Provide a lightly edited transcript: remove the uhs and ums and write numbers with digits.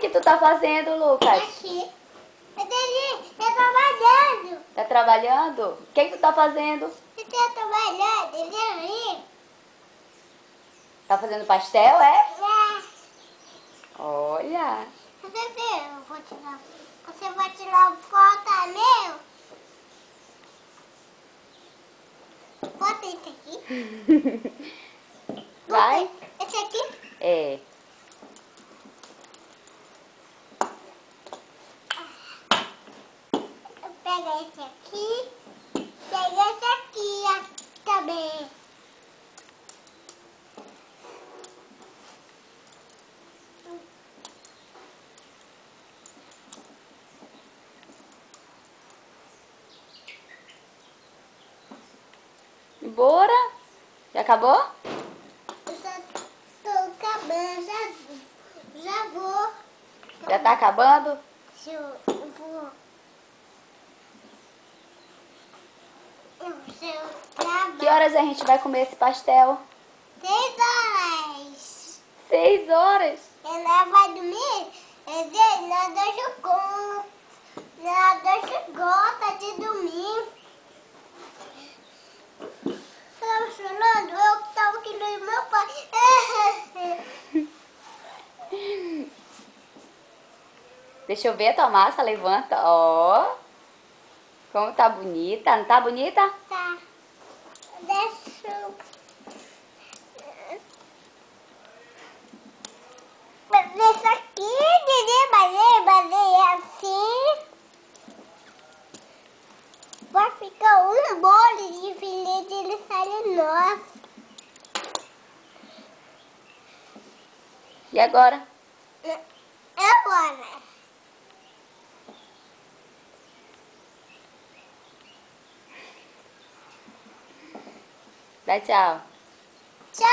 que tu tá fazendo, Lucas? Aqui. Eu tô trabalhando. Tá trabalhando? O que tu tá fazendo? Eu tô trabalhando, entendeu? Tá fazendo pastel, é? É. Olha. Você vê, eu vou tirar. Você vai tirar foto meu? Bota esse aqui. Vai? Esse aqui? É. Pega esse aqui. Pega esse aqui também. Bora? Já acabou? Eu só tô acabando, já vou. Já tá acabando? Eu vou. Eu trabalho. Que horas a gente vai comer esse pastel? 6 horas. 6 horas. Ela vai dormir. Nós dois jogamos. Nós dois gosta de dormir. Tava chorando, eu tava querendo meu pai. Deixa eu ver a tua massa, levanta. Ó. Como tá bonita. Não tá bonita? Tá. Deixa eu... Deixa aqui, bater assim. Vai ficar um bolo de filé de sai nosso. E agora? Agora. Dá tchau. Tchau,